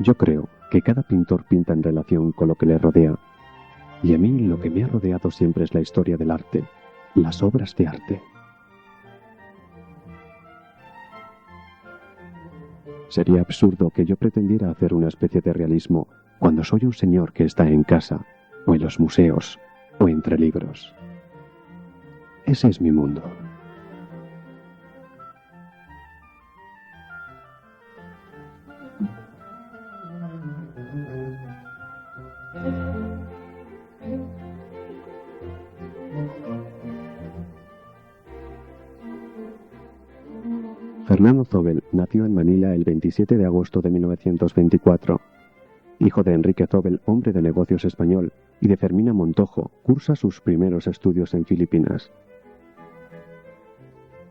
Yo creo que cada pintor pinta en relación con lo que le rodea, y a mí lo que me ha rodeado siempre es la historia del arte, las obras de arte. Sería absurdo que yo pretendiera hacer una especie de realismo cuando soy un señor que está en casa, o en los museos, o entre libros. Ese es mi mundo. Fernando Zóbel nació en Manila el 27 de agosto de 1924. Hijo de Enrique Zóbel, hombre de negocios español, y de Fermina Montojo, cursa sus primeros estudios en Filipinas.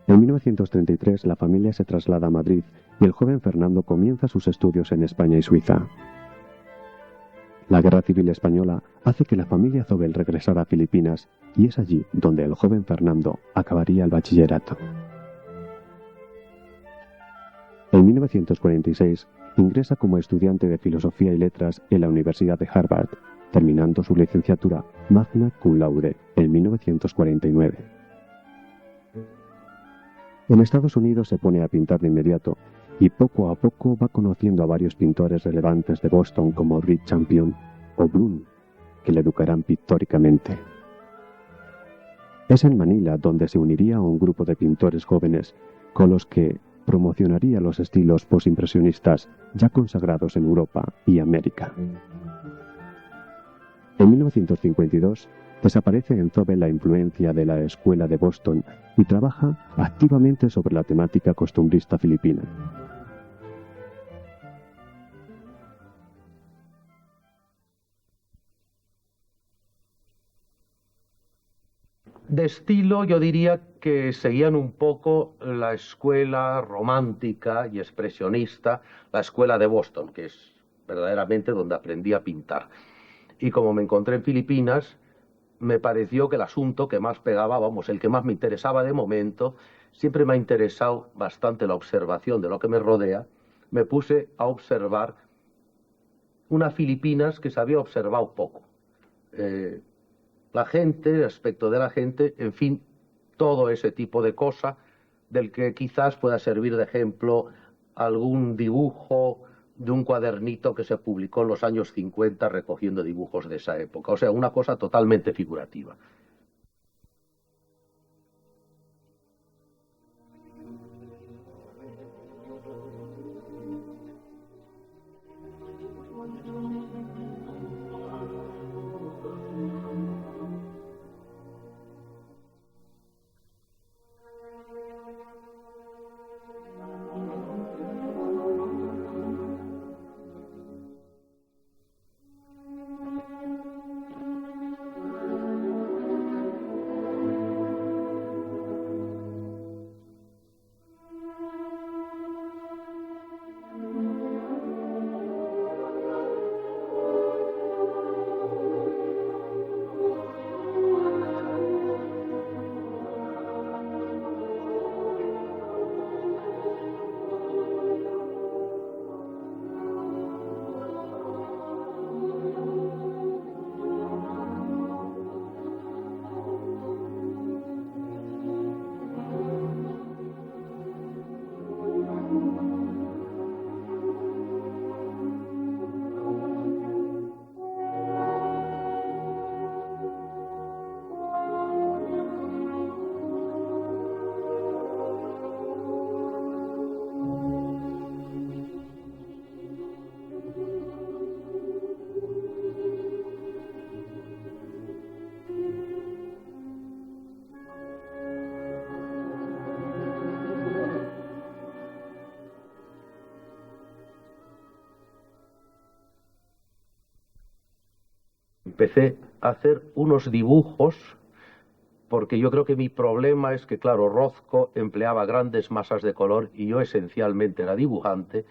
En 1933 la familia se traslada a Madrid y el joven Fernando comienza sus estudios en España y Suiza. La Guerra Civil Española hace que la familia Zóbel regresara a Filipinas y es allí donde el joven Fernando acabaría el bachillerato. En 1946 ingresa como estudiante de Filosofía y Letras en la Universidad de Harvard, terminando su licenciatura magna cum laude en 1949. En Estados Unidos se pone a pintar de inmediato y poco a poco va conociendo a varios pintores relevantes de Boston como Reed Champion o Bloom, que le educarán pictóricamente. Es en Manila donde se uniría a un grupo de pintores jóvenes con los que promocionaría los estilos postimpresionistas ya consagrados en Europa y América. En 1952 desaparece en Zóbel la influencia de la Escuela de Boston y trabaja activamente sobre la temática costumbrista filipina. De estilo, yo diría que seguían un poco la escuela romántica y expresionista, la escuela de Boston, que es verdaderamente donde aprendí a pintar. Y como me encontré en Filipinas, me pareció que el asunto que más pegaba, vamos, el que más me interesaba de momento, siempre me ha interesado bastante la observación de lo que me rodea. Me puse a observar unas Filipinas que se había observado poco. La gente, el aspecto de la gente, en fin, todo ese tipo de cosa del que quizás pueda servir de ejemplo algún dibujo de un cuadernito que se publicó en los años 50 recogiendo dibujos de esa época. O sea, una cosa totalmente figurativa. Empecé a hacer unos dibujos porque yo creo que mi problema es que, claro, Rothko empleaba grandes masas de color y yo esencialmente era dibujante.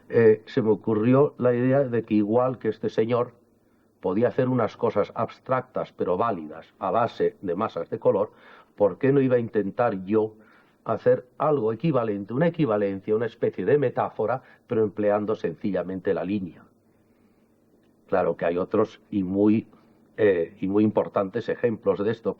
Se me ocurrió la idea de que igual que este señor podía hacer unas cosas abstractas pero válidas a base de masas de color, ¿por qué no iba a intentar yo hacer algo equivalente, una equivalencia, una especie de metáfora, pero empleando sencillamente la línea? Claro que hay otros y muy importantes ejemplos de esto,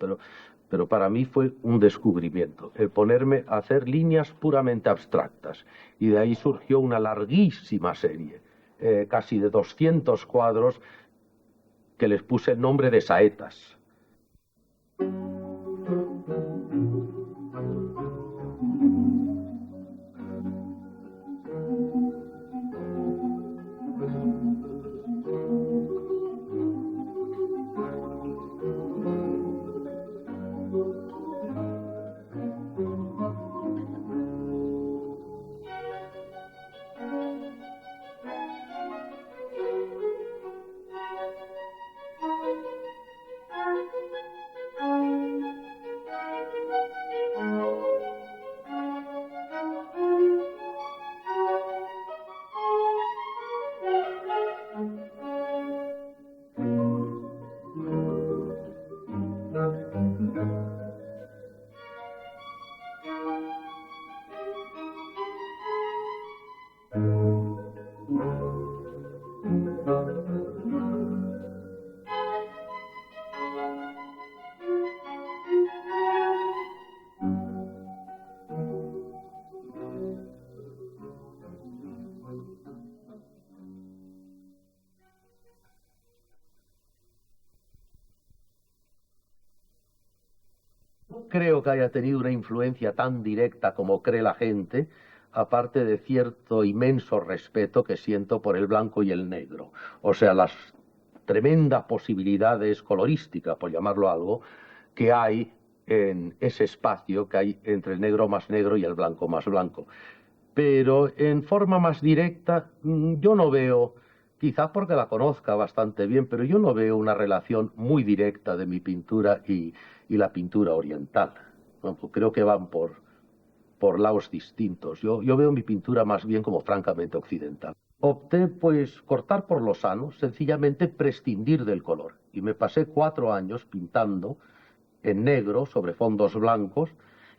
pero para mí fue un descubrimiento, el ponerme a hacer líneas puramente abstractas. Y de ahí surgió una larguísima serie, casi de 200 cuadros, que les puse el nombre de saetas. Creo que haya tenido una influencia tan directa como cree la gente, aparte de cierto inmenso respeto que siento por el blanco y el negro. O sea, las tremendas posibilidades colorísticas, por llamarlo algo, que hay en ese espacio que hay entre el negro más negro y el blanco más blanco. Pero en forma más directa, yo no veo, quizá porque la conozca bastante bien, pero yo no veo una relación muy directa de mi pintura y la pintura oriental. Bueno, pues creo que van por lados distintos. Yo veo mi pintura más bien como francamente occidental. Opté, pues, cortar por lo sano, sencillamente prescindir del color. Y me pasé 4 años pintando en negro sobre fondos blancos,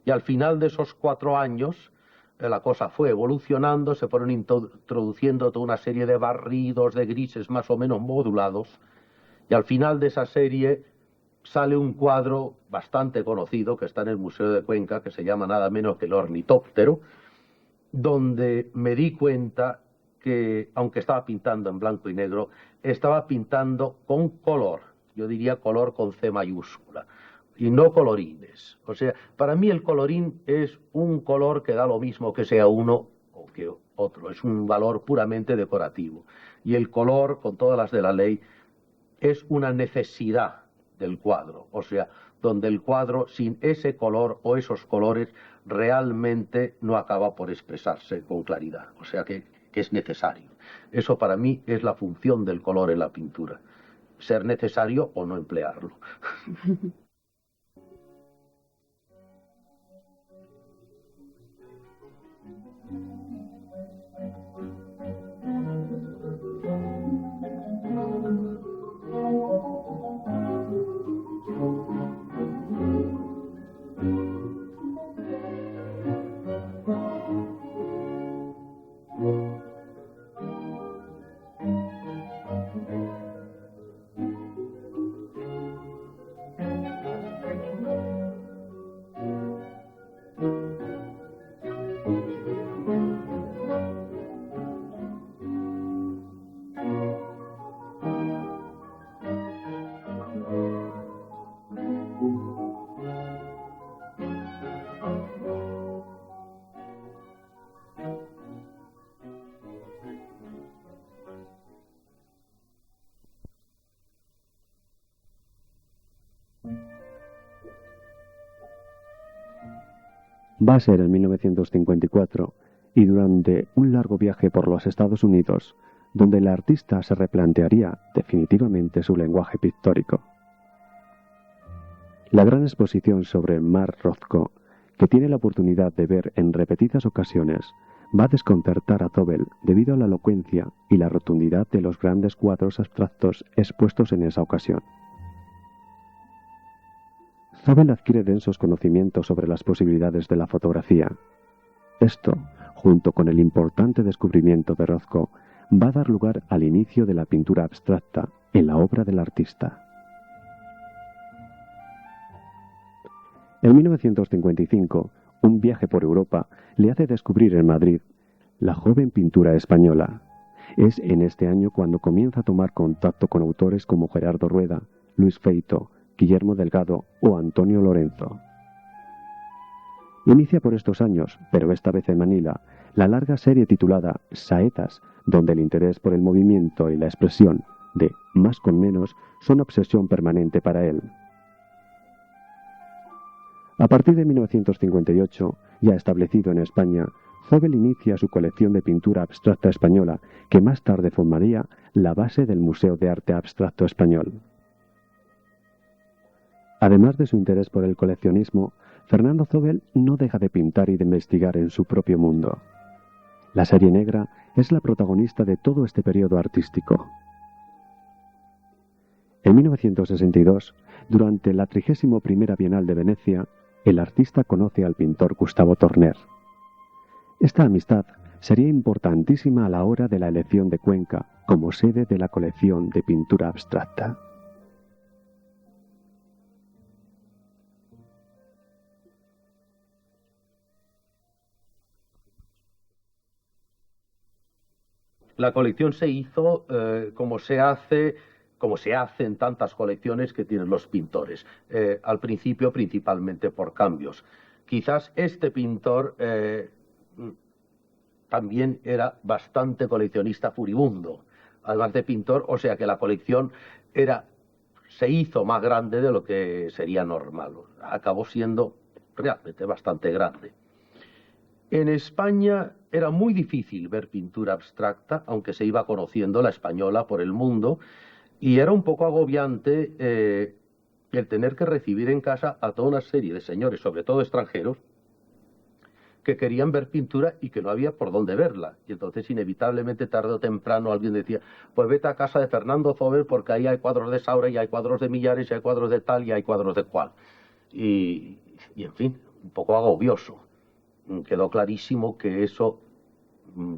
y al final de esos 4 años la cosa fue evolucionando, se fueron introduciendo toda una serie de barridos, de grises más o menos modulados, y al final de esa serie sale un cuadro bastante conocido que está en el Museo de Cuenca, que se llama nada menos que El Ornitóptero, donde me di cuenta que, aunque estaba pintando en blanco y negro, estaba pintando con color, yo diría color con C mayúscula, y no colorines. O sea, para mí el colorín es un color que da lo mismo que sea uno o que otro, es un valor puramente decorativo. Y el color, con todas las de la ley, es una necesidad del cuadro, o sea, donde el cuadro sin ese color o esos colores realmente no acaba por expresarse con claridad, o sea que es necesario. Eso para mí es la función del color en la pintura, ser necesario o no emplearlo. Va a ser en 1954 y durante un largo viaje por los Estados Unidos, donde el artista se replantearía definitivamente su lenguaje pictórico. La gran exposición sobre Mark Rothko, que tiene la oportunidad de ver en repetidas ocasiones, va a desconcertar a Zobel debido a la elocuencia y la rotundidad de los grandes cuadros abstractos expuestos en esa ocasión. Zobel adquiere densos conocimientos sobre las posibilidades de la fotografía. Esto, junto con el importante descubrimiento de Rothko, va a dar lugar al inicio de la pintura abstracta en la obra del artista. En 1955, un viaje por Europa le hace descubrir en Madrid la joven pintura española. Es en este año cuando comienza a tomar contacto con autores como Gerardo Rueda, Luis Feito, Guillermo Delgado o Antonio Lorenzo. Inicia por estos años, pero esta vez en Manila, la larga serie titulada Saetas, donde el interés por el movimiento y la expresión de más con menos son obsesión permanente para él. A partir de 1958, ya establecido en España, Zobel inicia su colección de pintura abstracta española, que más tarde formaría la base del Museo de Arte Abstracto Español. Además de su interés por el coleccionismo, Fernando Zobel no deja de pintar y de investigar en su propio mundo. La serie negra es la protagonista de todo este periodo artístico. En 1962, durante la 31ª Bienal de Venecia, el artista conoce al pintor Gustavo Torner. Esta amistad sería importantísima a la hora de la elección de Cuenca como sede de la colección de pintura abstracta. La colección se hizo como se hace en tantas colecciones que tienen los pintores. Al principio, principalmente por cambios. Quizás este pintor también era bastante coleccionista furibundo, además de pintor, o sea que la colección se hizo más grande de lo que sería normal. Acabó siendo realmente bastante grande. En España era muy difícil ver pintura abstracta, aunque se iba conociendo la española por el mundo, y era un poco agobiante el tener que recibir en casa a toda una serie de señores, sobre todo extranjeros, que querían ver pintura y que no había por dónde verla. Y entonces, inevitablemente, tarde o temprano, alguien decía, pues vete a casa de Fernando Zobel porque ahí hay cuadros de Saura, y hay cuadros de Millares, y hay cuadros de tal, y hay cuadros de cual. Y en fin, un poco agobioso. Quedó clarísimo que eso,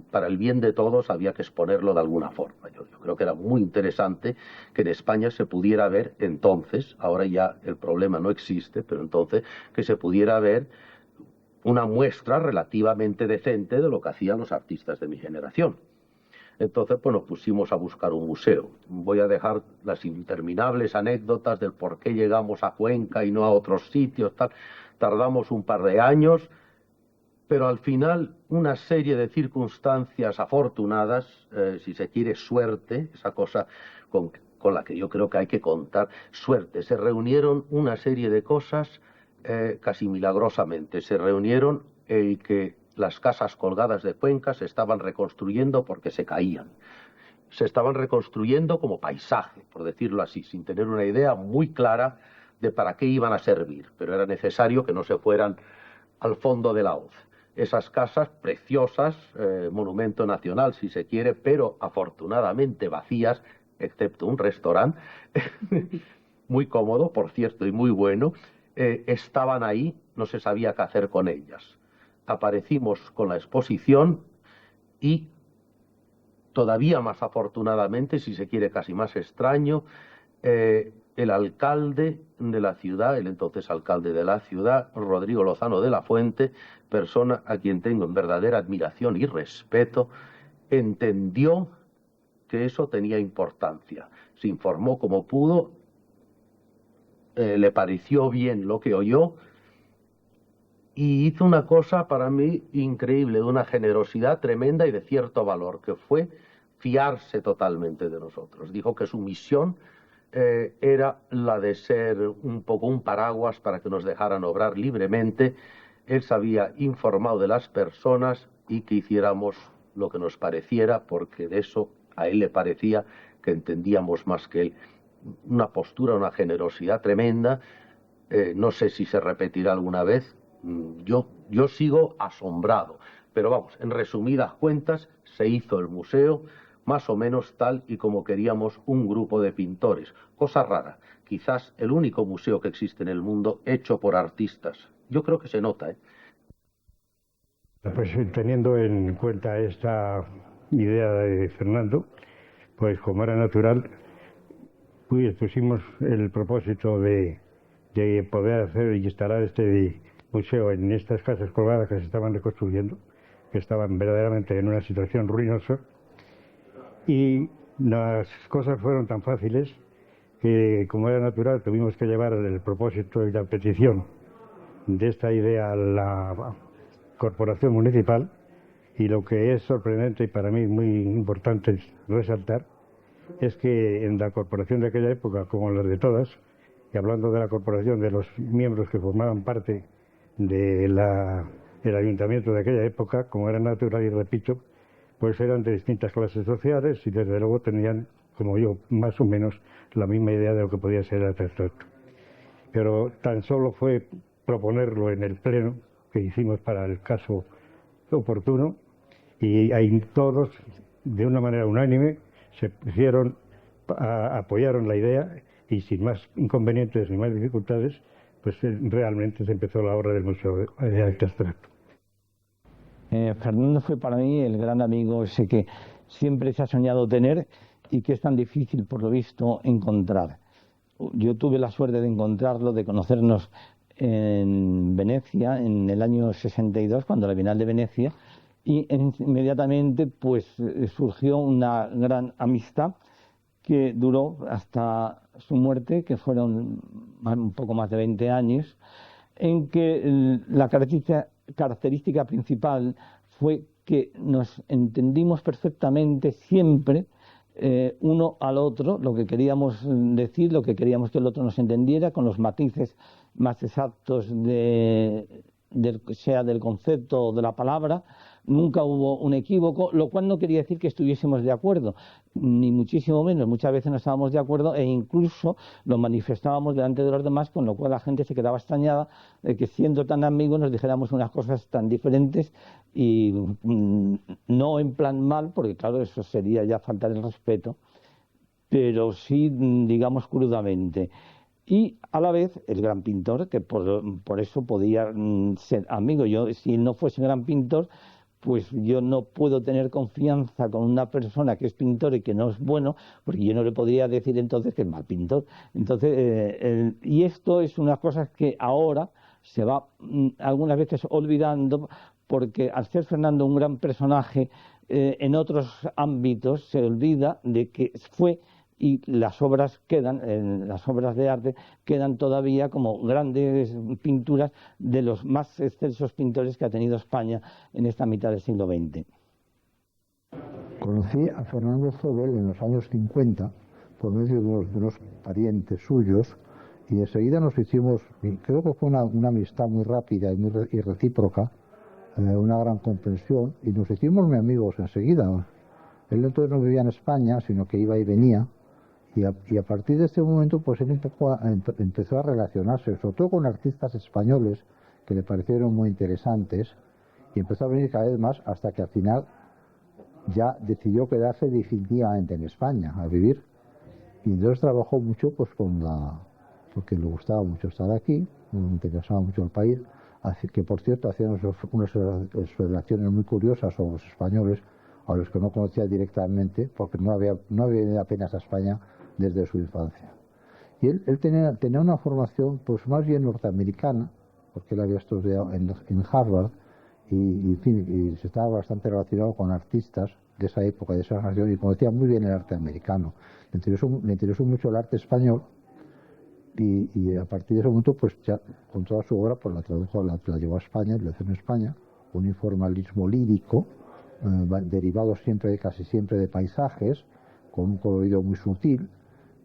para el bien de todos, había que exponerlo de alguna forma. Yo creo que era muy interesante que en España se pudiera ver entonces, ahora ya el problema no existe, pero entonces que se pudiera ver una muestra relativamente decente de lo que hacían los artistas de mi generación. Entonces, pues nos pusimos a buscar un museo. Voy a dejar las interminables anécdotas del por qué llegamos a Cuenca y no a otros sitios, tal. Tardamos un par de años, pero al final una serie de circunstancias afortunadas, si se quiere suerte, esa cosa con la que yo creo que hay que contar, suerte, se reunieron una serie de cosas casi milagrosamente. Se reunieron que las casas colgadas de Cuenca se estaban reconstruyendo porque se caían. Se estaban reconstruyendo como paisaje, por decirlo así, sin tener una idea muy clara de para qué iban a servir, pero era necesario que no se fueran al fondo de la hoz. Esas casas preciosas, monumento nacional si se quiere, pero afortunadamente vacías, excepto un restaurante, muy cómodo, por cierto, y muy bueno, estaban ahí, no se sabía qué hacer con ellas. Aparecimos con la exposición y, todavía más afortunadamente, si se quiere casi más extraño, el alcalde de la ciudad, el entonces alcalde de la ciudad, Rodrigo Lozano de la Fuente, persona a quien tengo en verdadera admiración y respeto, entendió que eso tenía importancia. Se informó como pudo, le pareció bien lo que oyó y hizo una cosa para mí increíble, de una generosidad tremenda y de cierto valor, que fue fiarse totalmente de nosotros. Dijo que su misión era la de ser un poco un paraguas para que nos dejaran obrar libremente. Él se había informado de las personas y que hiciéramos lo que nos pareciera, porque de eso a él le parecía que entendíamos más que él. Una postura, una generosidad tremenda, No sé si se repetirá alguna vez. Yo sigo asombrado. Pero vamos, en resumidas cuentas, se hizo el museo más o menos tal y como queríamos un grupo de pintores. Cosa rara, quizás el único museo que existe en el mundo hecho por artistas. Yo creo que se nota, ¿eh? Pues teniendo en cuenta esta idea de Fernando, pues como era natural, pues pusimos el propósito de poder hacer y instalar este museo en estas casas colgadas que se estaban reconstruyendo, que estaban verdaderamente en una situación ruinosa, y las cosas fueron tan fáciles que, como era natural, tuvimos que llevar el propósito y la petición de esta idea a la corporación municipal, y lo que es sorprendente y para mí muy importante resaltar es que en la corporación de aquella época, como en las de todas, y hablando de la corporación, de los miembros que formaban parte del ayuntamiento de aquella época, como era natural y repito, pues eran de distintas clases sociales y desde luego tenían, como yo, más o menos la misma idea de lo que podía ser el artefacto. Pero tan solo fue proponerlo en el pleno que hicimos para el caso oportuno, y ahí todos, de una manera unánime, se pusieron, apoyaron la idea, y sin más inconvenientes ni más dificultades, pues realmente se empezó la obra del Museo de Arte Abstracto. Fernando fue para mí el gran amigo ese que siempre se ha soñado tener y que es tan difícil, por lo visto, encontrar. Yo tuve la suerte de encontrarlo, de conocernos en Venecia en el año 62, cuando la Bienal de Venecia, y inmediatamente pues surgió una gran amistad que duró hasta su muerte, que fueron un poco más de 20 años, en que la característica principal fue que nos entendimos perfectamente siempre, uno al otro, lo que queríamos decir, lo que queríamos que el otro nos entendiera, con los matices más exactos sea del concepto o de la palabra. Nunca hubo un equívoco, lo cual no quería decir que estuviésemos de acuerdo, ni muchísimo menos. Muchas veces no estábamos de acuerdo e incluso lo manifestábamos delante de los demás, con lo cual la gente se quedaba extrañada de que, siendo tan amigos, nos dijéramos unas cosas tan diferentes, y no en plan mal, porque claro, eso sería ya faltar el respeto, pero sí, digamos, crudamente. Y a la vez el gran pintor, que por eso podía ser amigo. Yo, si no fuese gran pintor, pues yo no puedo tener confianza con una persona que es pintor y que no es bueno, porque yo no le podría decir entonces que es mal pintor. Entonces, y esto es una cosa que ahora se va algunas veces olvidando, porque al ser Fernando un gran personaje, en otros ámbitos se olvida de que fue, y las obras las obras de arte quedan todavía como grandes pinturas de los más excelsos pintores que ha tenido España en esta mitad del siglo XX. Conocí a Fernando Zobel en los años 50 por medio de unos parientes suyos, y enseguida nos hicimos, creo que fue una amistad muy rápida y recíproca, una gran comprensión, y nos hicimos muy amigos enseguida. Él entonces no vivía en España, sino que iba y venía. Y a partir de este momento, pues él empezó a relacionarse, sobre todo con artistas españoles que le parecieron muy interesantes, y empezó a venir cada vez más, hasta que al final ya decidió quedarse definitivamente en España a vivir. Y entonces trabajó mucho, pues porque le gustaba mucho estar aquí, le interesaba mucho el país. Así que, por cierto, hacía unas relaciones muy curiosas sobre los españoles, a los que no conocía directamente, porque no había venido apenas a España desde su infancia. Y él tenía una formación pues más bien norteamericana, porque él había estudiado en Harvard, y se estaba bastante relacionado con artistas de esa época, de esa generación, y conocía muy bien el arte americano. Le interesó mucho el arte español, y a partir de ese momento, pues ya con toda su obra, pues la tradujo, la llevó a España, la hizo en España, un informalismo lírico, derivado casi siempre de paisajes, con un colorido muy sutil,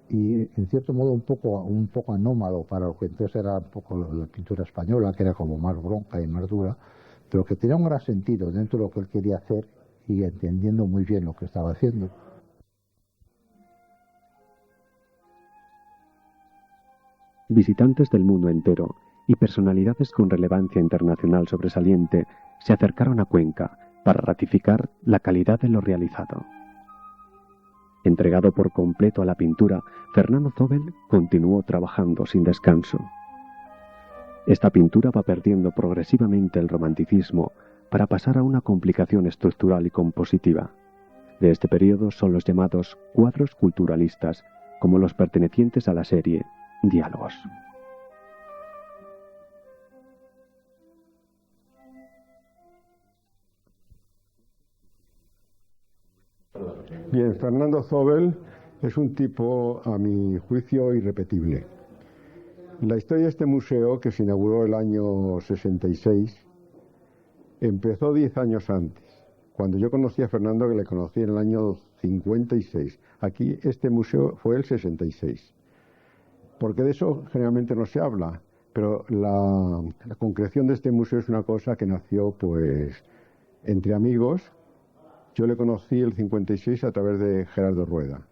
y en cierto modo un poco anómalo para lo que entonces era un poco la pintura española, que era como más bronca y más dura, pero que tenía un gran sentido dentro de lo que él quería hacer, y entendiendo muy bien lo que estaba haciendo. Visitantes del mundo entero y personalidades con relevancia internacional sobresaliente se acercaron a Cuenca para ratificar la calidad de lo realizado. Entregado por completo a la pintura, Fernando Zóbel continuó trabajando sin descanso. Esta pintura va perdiendo progresivamente el romanticismo para pasar a una complicación estructural y compositiva. De este periodo son los llamados cuadros culturalistas, como los pertenecientes a la serie Diálogos. Bien, Fernando Zóbel es un tipo, a mi juicio, irrepetible. La historia de este museo, que se inauguró el año 66, empezó 10 años antes. Cuando yo conocí a Fernando, que le conocí en el año 56. Aquí este museo fue el 66. Porque de eso generalmente no se habla, pero la concreción de este museo es una cosa que nació pues entre amigos. Yo le conocí el 56 a través de Gerardo Rueda,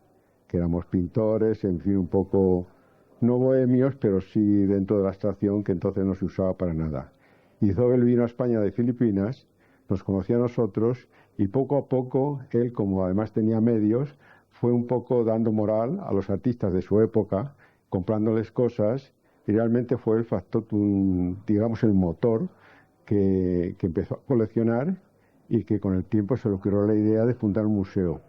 que éramos pintores, en fin, un poco, no bohemios, pero sí dentro de la abstracción que entonces no se usaba para nada. Y Zóbel vino a España de Filipinas, nos conocía a nosotros y poco a poco él, como además tenía medios, fue un poco dando moral a los artistas de su época, comprándoles cosas, y realmente fue el factor, digamos, el motor que empezó a coleccionar y que con el tiempo se le ocurrió la idea de fundar un museo.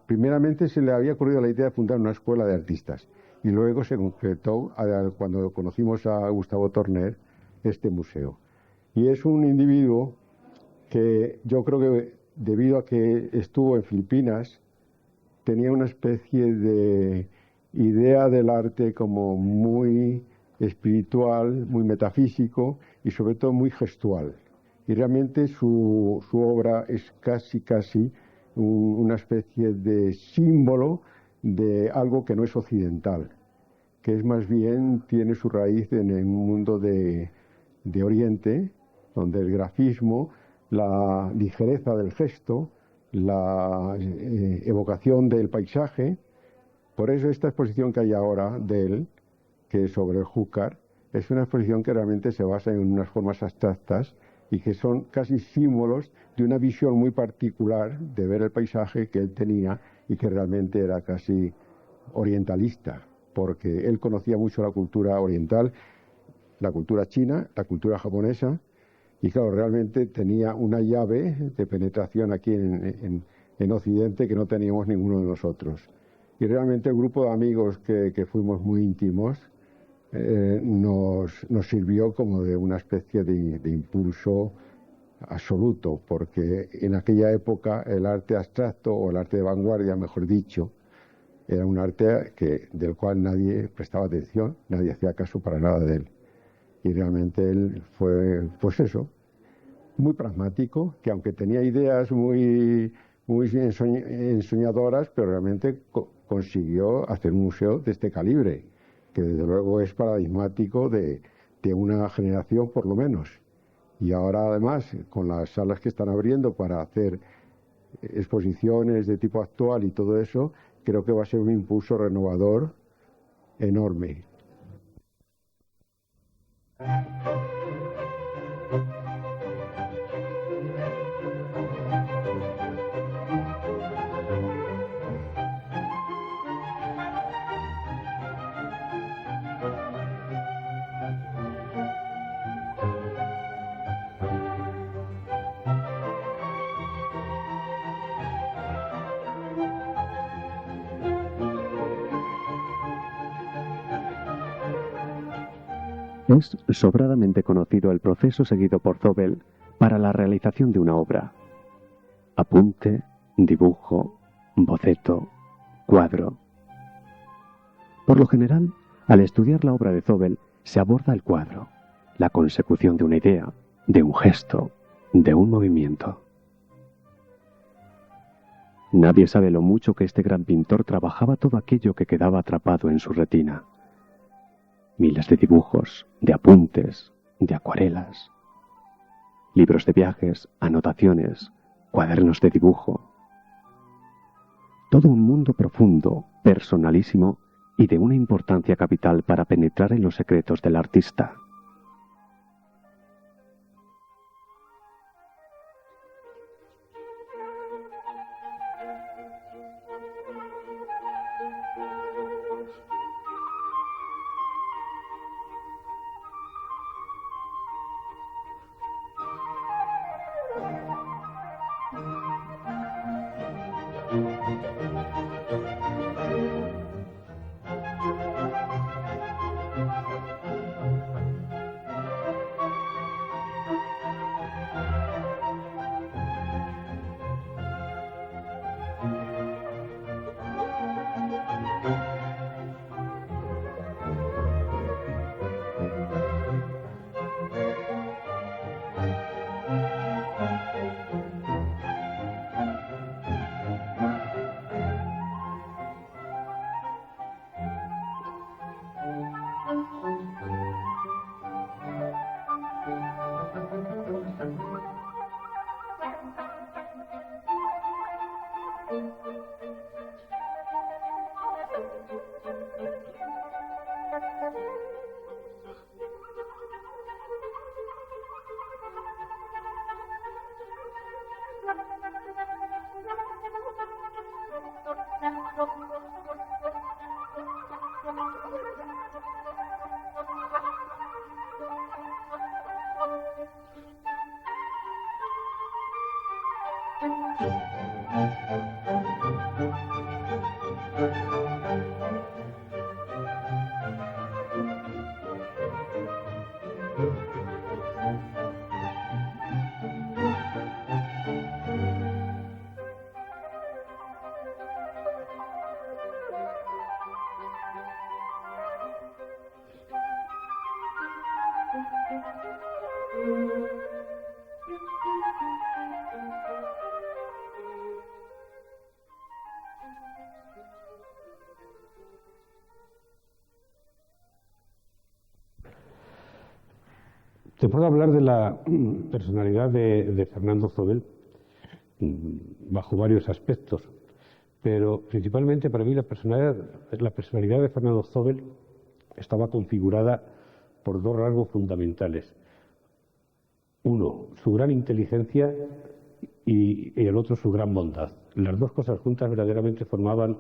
Primeramente se le había ocurrido la idea de fundar una escuela de artistas y luego se concretó cuando conocimos a Gustavo Torner este museo. Y es un individuo que yo creo que debido a que estuvo en Filipinas tenía una especie de idea del arte como muy espiritual, muy metafísico y sobre todo muy gestual. Y realmente su obra es casi una especie de símbolo de algo que no es occidental, que es más bien, tiene su raíz en el mundo de Oriente, donde el grafismo, la ligereza del gesto, la evocación del paisaje. Por eso esta exposición que hay ahora de él, que es sobre el Júcar, es una exposición que realmente se basa en unas formas abstractas y que son casi símbolos de una visión muy particular de ver el paisaje que él tenía y que realmente era casi orientalista, porque él conocía mucho la cultura oriental, la cultura china, la cultura japonesa, y claro, realmente tenía una llave de penetración aquí en Occidente que no teníamos ninguno de nosotros. Y realmente el grupo de amigos que fuimos muy íntimos nos sirvió como de una especie de impulso absoluto, porque en aquella época el arte abstracto, o el arte de vanguardia, mejor dicho, era un arte del cual nadie prestaba atención, nadie hacía caso para nada de él. Y realmente él fue, pues eso, muy pragmático, que aunque tenía ideas muy ensoñadoras, pero realmente consiguió hacer un museo de este calibre, que desde luego es paradigmático de una generación por lo menos. Y ahora además, con las salas que están abriendo para hacer exposiciones de tipo actual y todo eso, creo que va a ser un impulso renovador enorme. Es sobradamente conocido el proceso seguido por Zóbel para la realización de una obra. Apunte, dibujo, boceto, cuadro. Por lo general, al estudiar la obra de Zóbel, se aborda el cuadro, la consecución de una idea, de un gesto, de un movimiento. Nadie sabe lo mucho que este gran pintor trabajaba todo aquello que quedaba atrapado en su retina. Miles de dibujos, de apuntes, de acuarelas, libros de viajes, anotaciones, cuadernos de dibujo. Todo un mundo profundo, personalísimo, y de una importancia capital para penetrar en los secretos del artista. Te puedo hablar de la personalidad de Fernando Zobel bajo varios aspectos, pero principalmente para mí la personalidad de Fernando Zobel estaba configurada por dos rasgos fundamentales. Uno, su gran inteligencia y el otro, su gran bondad. Las dos cosas juntas verdaderamente formaban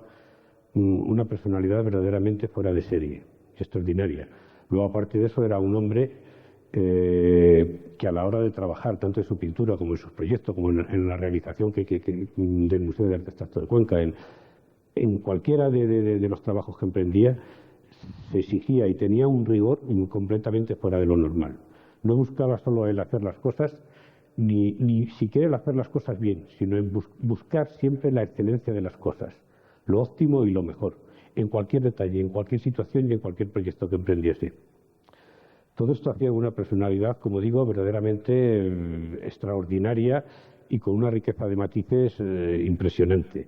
una personalidad verdaderamente fuera de serie, extraordinaria. Luego, aparte de eso, era un hombre que a la hora de trabajar, tanto en su pintura como en sus proyectos, como en la realización del Museo de Arte Abstracto de Cuenca, en cualquiera de los trabajos que emprendía, se exigía y tenía un rigor completamente fuera de lo normal. No buscaba solo el hacer las cosas, ni siquiera el hacer las cosas bien, sino en buscar siempre la excelencia de las cosas, lo óptimo y lo mejor, en cualquier detalle, en cualquier situación y en cualquier proyecto que emprendiese. Todo esto hacía una personalidad, como digo, verdaderamente extraordinaria y con una riqueza de matices impresionante.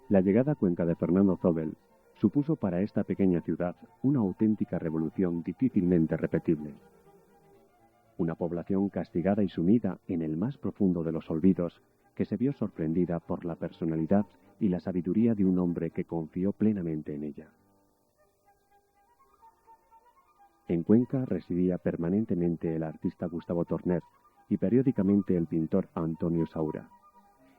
La llegada a Cuenca de Fernando Zóbel supuso para esta pequeña ciudad una auténtica revolución difícilmente repetible. Una población castigada y sumida en el más profundo de los olvidos, que se vio sorprendida por la personalidad y la sabiduría de un hombre que confió plenamente en ella. En Cuenca residía permanentemente el artista Gustavo Torner y periódicamente el pintor Antonio Saura.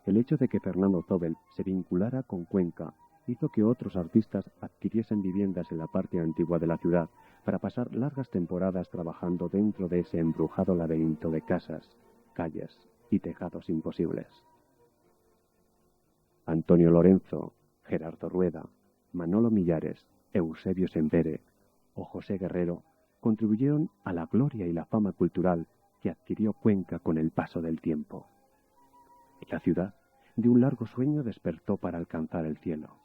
El hecho de que Fernando Zóbel se vinculara con Cuenca hizo que otros artistas adquiriesen viviendas en la parte antigua de la ciudad para pasar largas temporadas trabajando dentro de ese embrujado laberinto de casas, calles y tejados imposibles. Antonio Lorenzo, Gerardo Rueda, Manolo Millares, Eusebio Sempere o José Guerrero contribuyeron a la gloria y la fama cultural que adquirió Cuenca con el paso del tiempo. La ciudad, de un largo sueño, despertó para alcanzar el cielo.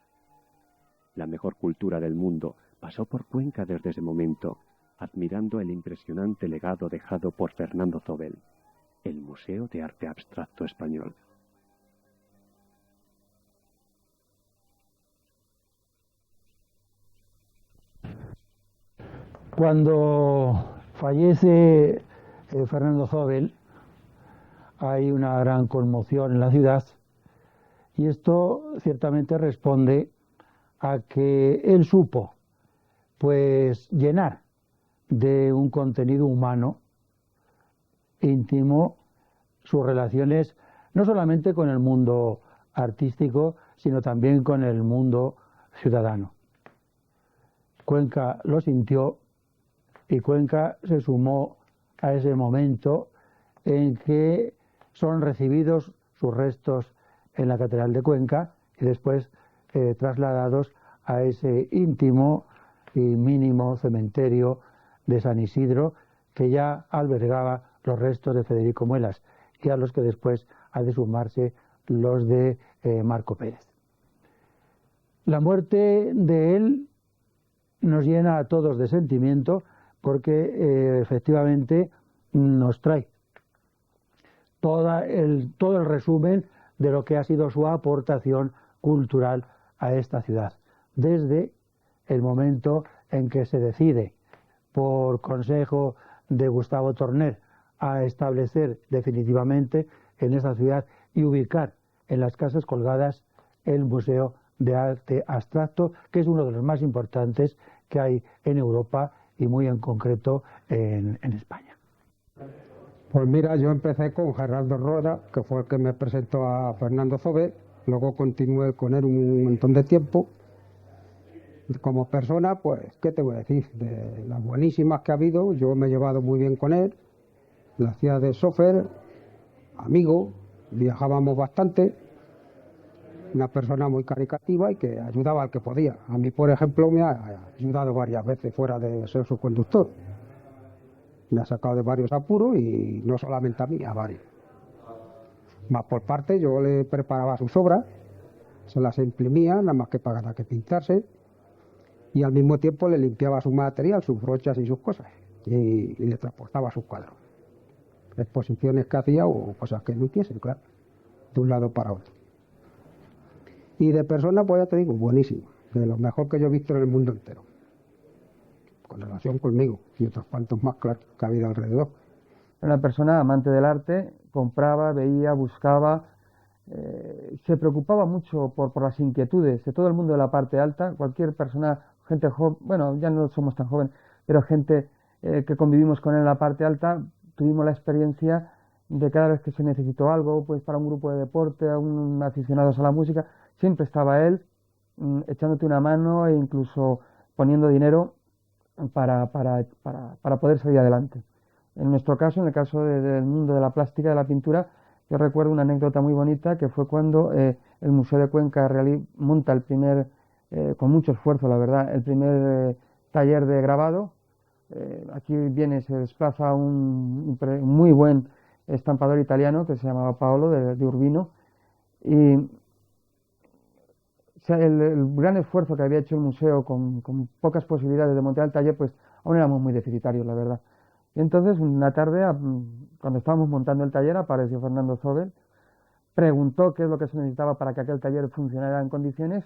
La mejor cultura del mundo pasó por Cuenca desde ese momento, admirando el impresionante legado dejado por Fernando Zóbel, el Museo de Arte Abstracto Español. Cuando fallece Fernando Zóbel, hay una gran conmoción en la ciudad, y esto ciertamente responde a que él supo pues llenar de un contenido humano íntimo sus relaciones no solamente con el mundo artístico, sino también con el mundo ciudadano. Cuenca lo sintió y Cuenca se sumó a ese momento en que son recibidos sus restos en la Catedral de Cuenca y después trasladados a ese íntimo y mínimo cementerio de San Isidro, que ya albergaba los restos de Federico Muelas, y a los que después ha de sumarse los de Marco Pérez. La muerte de él nos llena a todos de sentimiento, porque efectivamente nos trae todo el resumen de lo que ha sido su aportación cultural a esta ciudad, desde el momento en que se decide, por consejo de Gustavo Torner, a establecer definitivamente en esta ciudad y ubicar en las Casas Colgadas el Museo de Arte Abstracto, que es uno de los más importantes que hay en Europa y muy en concreto en España. Pues mira, yo empecé con Gerardo Rueda, que fue el que me presentó a Fernando Zóbel, luego continué con él un montón de tiempo. Como persona, pues, ¿qué te voy a decir? De las buenísimas que ha habido, yo me he llevado muy bien con él, le hacía de chofer, amigo, viajábamos bastante, una persona muy caricativa y que ayudaba al que podía. A mí, por ejemplo, me ha ayudado varias veces fuera de ser su conductor. Me ha sacado de varios apuros y no solamente a mí, a varios. Más por parte, yo le preparaba sus obras, se las imprimía, nada más que pagara que pintarse, y al mismo tiempo le limpiaba su material, sus brochas y sus cosas, y le transportaba sus cuadros. Exposiciones que hacía o cosas que no hiciesen, claro, de un lado para otro. Y de persona, pues ya te digo, buenísimo, de lo mejor que yo he visto en el mundo entero, con relación conmigo y otros cuantos más, claro, que ha habido alrededor. Era una persona amante del arte, compraba, veía, buscaba, se preocupaba mucho por las inquietudes de todo el mundo de la parte alta. Cualquier persona, gente joven, bueno, ya no somos tan jóvenes, pero gente que convivimos con él en la parte alta, tuvimos la experiencia de cada vez que se necesitó algo, pues para un grupo de deporte, a un aficionados a la música, siempre estaba él echándote una mano e incluso poniendo dinero para poder salir adelante. En nuestro caso, en el caso del mundo de la plástica, de la pintura, yo recuerdo una anécdota muy bonita, que fue cuando el Museo de Cuenca monta el primer, con mucho esfuerzo la verdad, el primer taller de grabado. Aquí se desplaza un muy buen estampador italiano que se llamaba Paolo de Urbino, y el gran esfuerzo que había hecho el museo con pocas posibilidades de montar el taller, pues aún éramos muy deficitarios, la verdad. Y entonces, una tarde, cuando estábamos montando el taller, apareció Fernando Zobel, preguntó qué es lo que se necesitaba para que aquel taller funcionara en condiciones,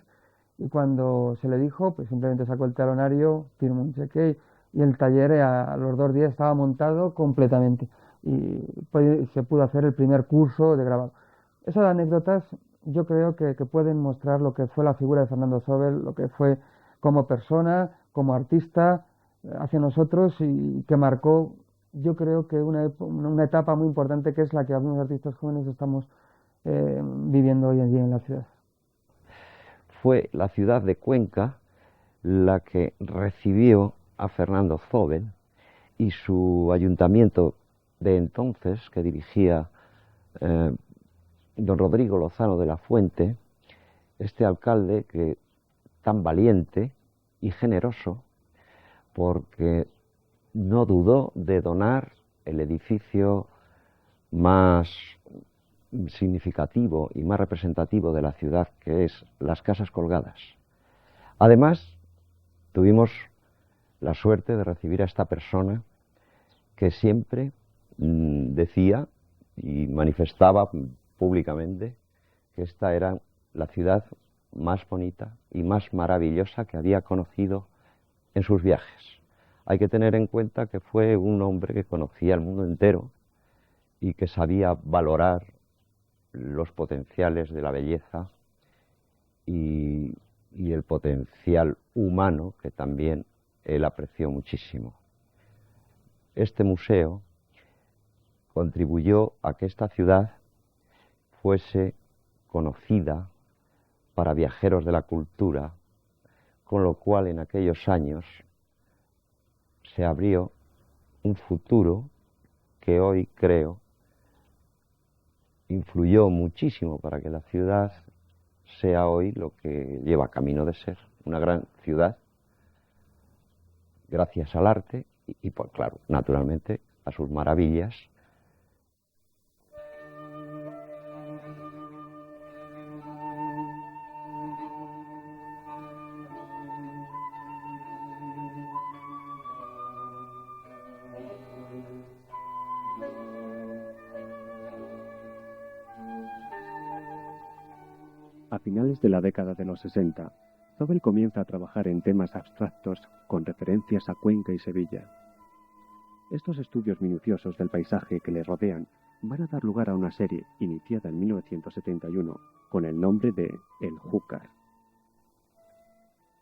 y cuando se le dijo, pues simplemente sacó el talonario, firmó un cheque, y el taller a los 2 días estaba montado completamente. Y pues, se pudo hacer el primer curso de grabado. Esas anécdotas yo creo que pueden mostrar lo que fue la figura de Fernando Zobel, lo que fue como persona, como artista, hacia nosotros, y que marcó, yo creo que una etapa muy importante, que es la que algunos artistas jóvenes estamos viviendo hoy en día en la ciudad. Fue la ciudad de Cuenca la que recibió a Fernando Zobel, y su ayuntamiento de entonces, que dirigía don Rodrigo Lozano de la Fuente, este alcalde que tan valiente y generoso, porque no dudó de donar el edificio más significativo y más representativo de la ciudad, que es las Casas Colgadas. Además, tuvimos la suerte de recibir a esta persona que siempre decía y manifestaba públicamente que esta era la ciudad más bonita y más maravillosa que había conocido en sus viajes. Hay que tener en cuenta que fue un hombre que conocía el mundo entero y que sabía valorar los potenciales de la belleza y el potencial humano, que también él apreció muchísimo. Este museo contribuyó a que esta ciudad fuese conocida para viajeros de la cultura, con lo cual en aquellos años se abrió un futuro que hoy creo influyó muchísimo para que la ciudad sea hoy lo que lleva camino de ser, una gran ciudad, gracias al arte y pues claro, naturalmente, a sus maravillas. A finales de la década de los 60, Zobel comienza a trabajar en temas abstractos con referencias a Cuenca y Sevilla. Estos estudios minuciosos del paisaje que le rodean van a dar lugar a una serie iniciada en 1971 con el nombre de El Júcar.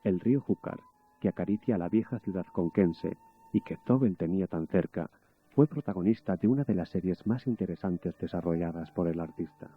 El río Júcar, que acaricia a la vieja ciudad conquense y que Zobel tenía tan cerca, fue protagonista de una de las series más interesantes desarrolladas por el artista.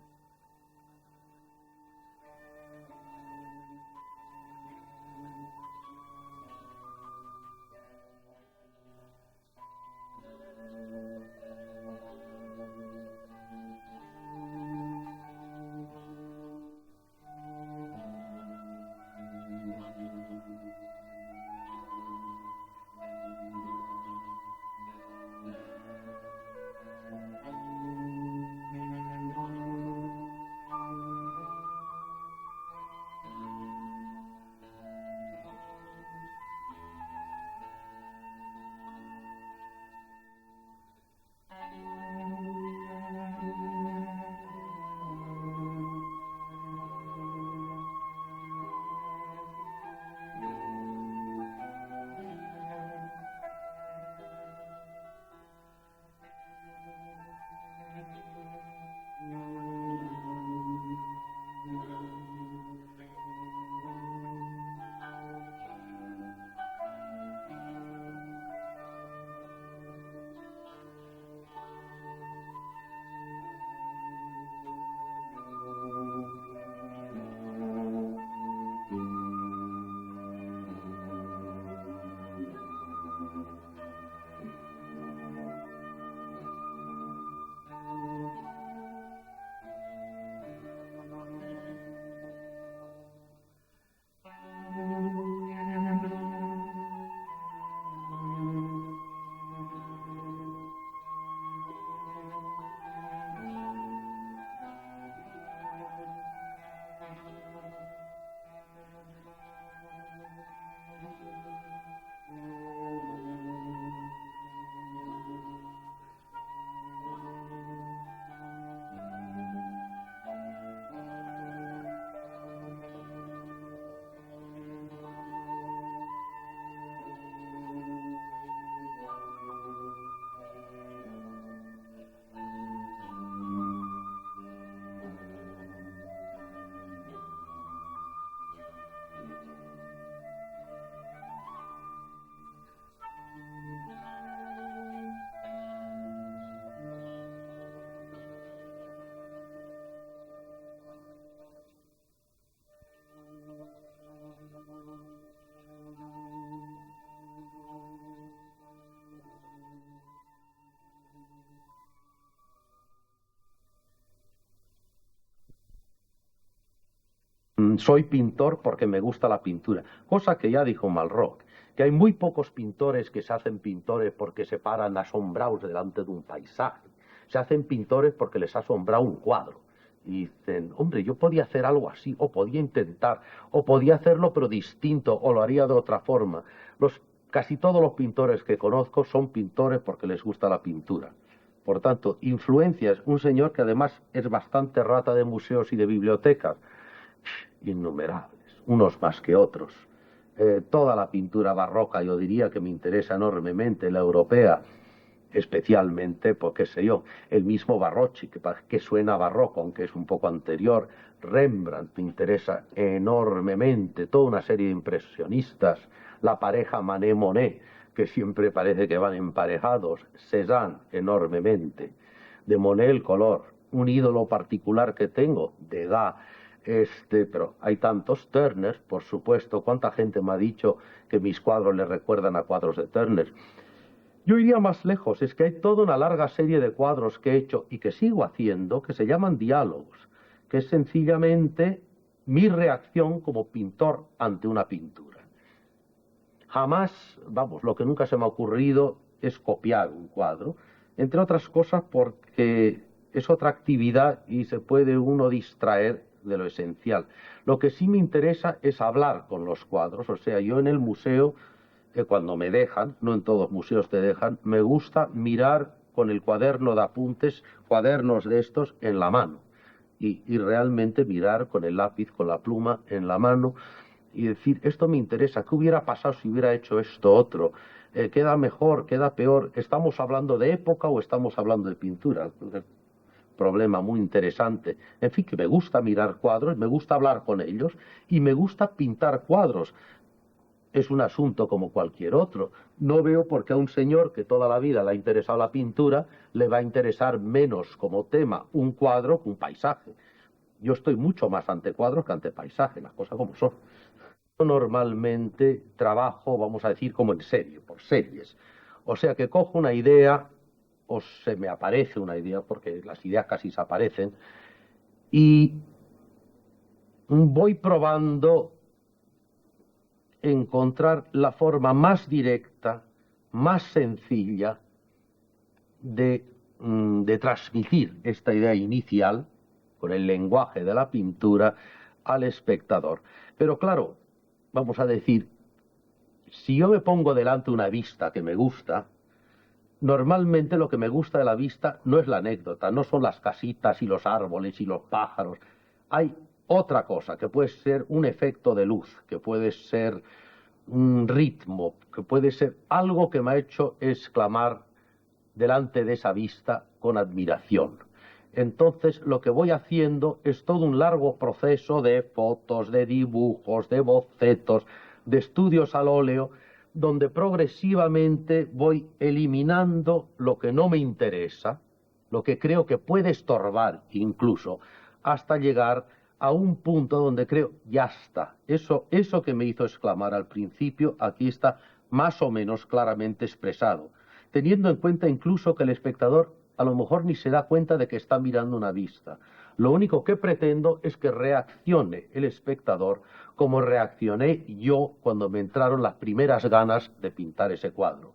soy pintor porque me gusta la pintura, cosa que ya dijo Malraux, que hay muy pocos pintores que se hacen pintores porque se paran asombrados delante de un paisaje, se hacen pintores porque les ha asombrado un cuadro. Y dicen, hombre, yo podía hacer algo así, o podía intentar, o podía hacerlo pero distinto, o lo haría de otra forma. Casi todos los pintores que conozco son pintores porque les gusta la pintura. Por tanto, influencias, un señor que además es bastante rata de museos y de bibliotecas, innumerables, unos más que otros. Toda la pintura barroca, yo diría que me interesa enormemente, la europea, especialmente, pues qué sé yo, el mismo Barocci, que suena barroco, aunque es un poco anterior, Rembrandt me interesa enormemente, toda una serie de impresionistas, la pareja Manet-Monet, que siempre parece que van emparejados, Cézanne enormemente, de Monet el color, un ídolo particular que tengo, Degas, pero hay tantos, Turner, por supuesto, cuánta gente me ha dicho que mis cuadros le recuerdan a cuadros de Turner. Yo iría más lejos, es que hay toda una larga serie de cuadros que he hecho y que sigo haciendo, que se llaman diálogos, que es sencillamente mi reacción como pintor ante una pintura. Jamás, vamos, lo que nunca se me ha ocurrido es copiar un cuadro, entre otras cosas porque es otra actividad y se puede uno distraer de lo esencial. Lo que sí me interesa es hablar con los cuadros, o sea, yo en el museo, cuando me dejan, no en todos los museos te dejan, me gusta mirar con el cuaderno de apuntes, cuadernos de estos en la mano, y realmente mirar con el lápiz, con la pluma en la mano, y decir, esto me interesa, ¿qué hubiera pasado si hubiera hecho esto otro? ¿Queda mejor, queda peor? ¿Estamos hablando de época o estamos hablando de pintura? Problema muy interesante. En fin, que me gusta mirar cuadros, me gusta hablar con ellos y me gusta pintar cuadros. Es un asunto como cualquier otro. No veo por qué a un señor que toda la vida le ha interesado la pintura le va a interesar menos como tema un cuadro que un paisaje. Yo estoy mucho más ante cuadros que ante paisaje, las cosas como son. Yo normalmente trabajo, vamos a decir, como en serie, por series. O sea que cojo una idea, o se me aparece una idea, porque las ideas casi se aparecen, y voy probando encontrar la forma más directa, más sencilla de transmitir esta idea inicial, con el lenguaje de la pintura, al espectador. Pero claro, vamos a decir, si yo me pongo delante una vista que me gusta, normalmente lo que me gusta de la vista no es la anécdota, no son las casitas y los árboles y los pájaros. Hay otra cosa, que puede ser un efecto de luz, que puede ser un ritmo, que puede ser algo que me ha hecho exclamar delante de esa vista con admiración. Entonces lo que voy haciendo es todo un largo proceso de fotos, de dibujos, de bocetos, de estudios al óleo, donde progresivamente voy eliminando lo que no me interesa, lo que creo que puede estorbar incluso, hasta llegar a un punto donde creo, ya está, eso que me hizo exclamar al principio, aquí está más o menos claramente expresado, teniendo en cuenta incluso que el espectador a lo mejor ni se da cuenta de que está mirando una vista. Lo único que pretendo es que reaccione el espectador como reaccioné yo cuando me entraron las primeras ganas de pintar ese cuadro.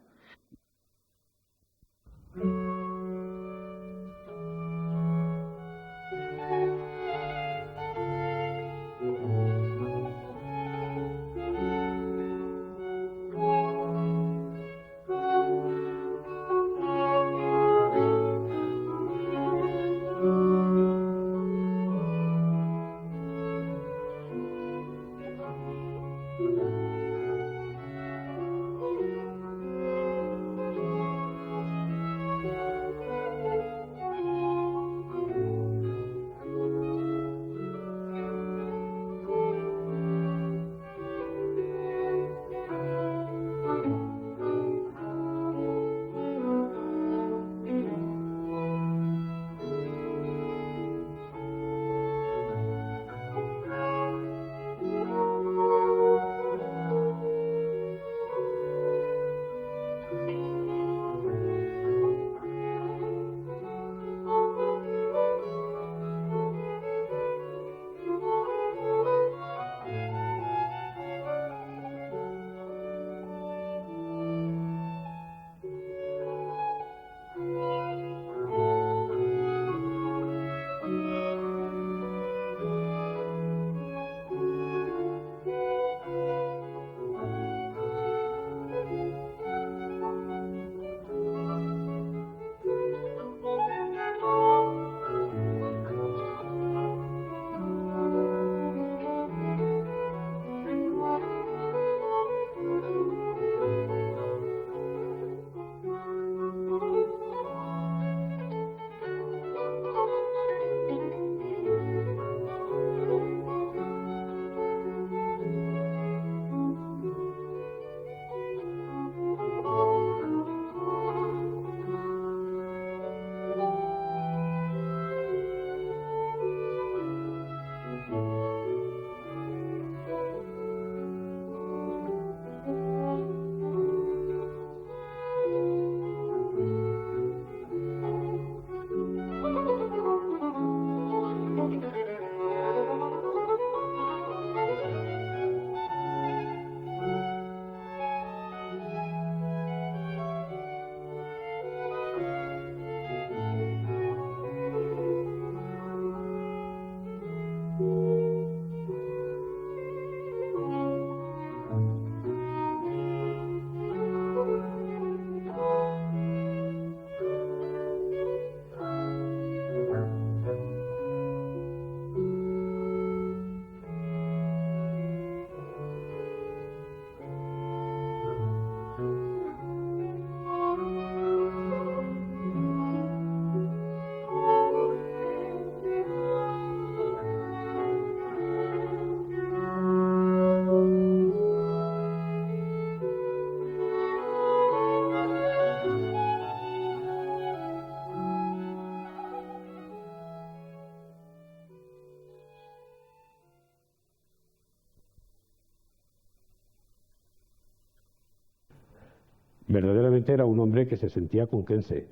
Verdaderamente era un hombre que se sentía conquense,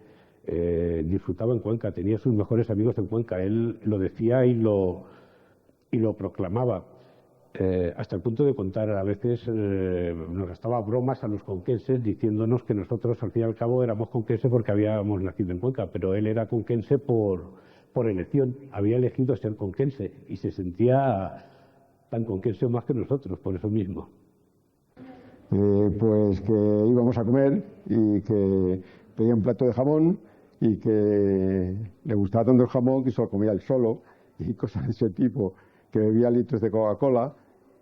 disfrutaba en Cuenca, tenía sus mejores amigos en Cuenca, él lo decía y lo proclamaba. Hasta el punto de contar, a veces nos gastaba bromas a los conquenses diciéndonos que nosotros al fin y al cabo éramos conquenses porque habíamos nacido en Cuenca, pero él era conquense por elección, había elegido ser conquense y se sentía tan conquense o más que nosotros, por eso mismo. Pues que íbamos a comer y que pedía un plato de jamón y que le gustaba tanto el jamón que se lo comía él solo y cosas de ese tipo, que bebía litros de Coca-Cola,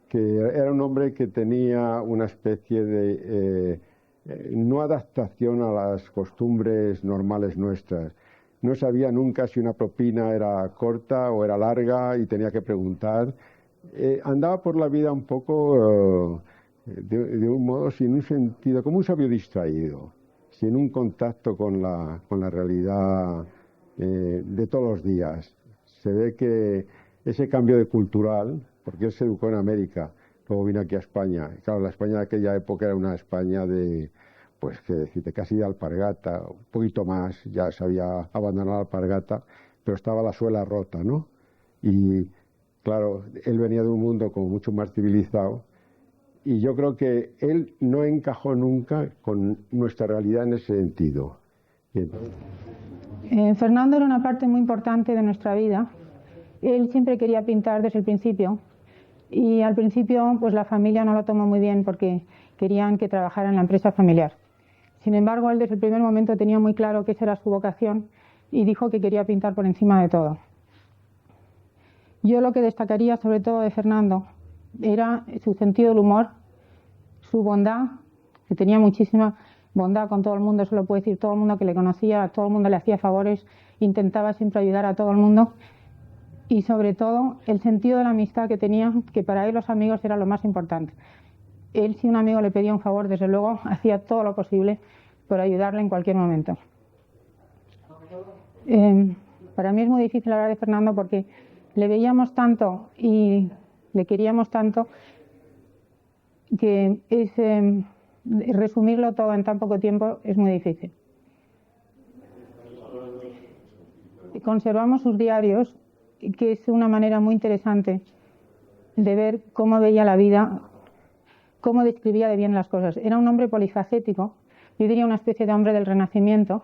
que era un hombre que tenía una especie de no adaptación a las costumbres normales nuestras. No sabía nunca si una propina era corta o era larga y tenía que preguntar. Andaba por la vida un poco de un modo sin un sentido, como un sabio distraído, sin un contacto con la realidad de todos los días. Se ve que ese cambio de cultural, porque él se educó en América, luego vino aquí a España. Y claro, la España de aquella época era una España de, pues que decirte, casi de alpargata, un poquito más, ya se había abandonado la alpargata, pero estaba la suela rota, ¿no? Y claro, él venía de un mundo como mucho más civilizado, y yo creo que él no encajó nunca con nuestra realidad en ese sentido. Fernando era una parte muy importante de nuestra vida. Él siempre quería pintar desde el principio y al principio pues la familia no lo tomó muy bien porque querían que trabajara en la empresa familiar. Sin embargo, él desde el primer momento tenía muy claro que esa era su vocación y dijo que quería pintar por encima de todo. Yo lo que destacaría sobre todo de Fernando era su sentido del humor, su bondad, que tenía muchísima bondad con todo el mundo, eso lo puede decir todo el mundo que le conocía, a todo el mundo le hacía favores, intentaba siempre ayudar a todo el mundo. Y sobre todo el sentido de la amistad que tenía, que para él los amigos era lo más importante. Él, si un amigo le pedía un favor, desde luego hacía todo lo posible por ayudarle en cualquier momento. Para mí es muy difícil hablar de Fernando porque le veíamos tanto y le queríamos tanto que resumirlo todo en tan poco tiempo es muy difícil. Conservamos sus diarios, que es una manera muy interesante de ver cómo veía la vida, cómo describía de bien las cosas. Era un hombre polifacético, yo diría una especie de hombre del Renacimiento,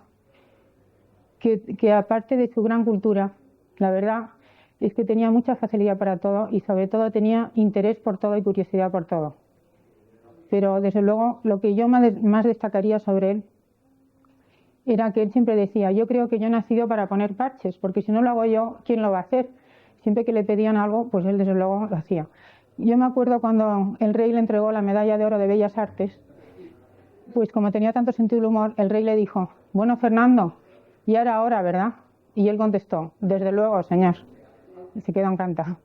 que aparte de su gran cultura, la verdad es que tenía mucha facilidad para todo y sobre todo tenía interés por todo y curiosidad por todo. Pero desde luego lo que yo más destacaría sobre él era que él siempre decía, yo creo que yo he nacido para poner parches, porque si no lo hago yo, ¿quién lo va a hacer? Siempre que le pedían algo, pues él desde luego lo hacía. Yo me acuerdo cuando el rey le entregó la medalla de oro de Bellas Artes, pues como tenía tanto sentido del humor, el rey le dijo, bueno, Fernando, ya era hora, ¿verdad? Y él contestó, desde luego, señor. Y se quedó encantado.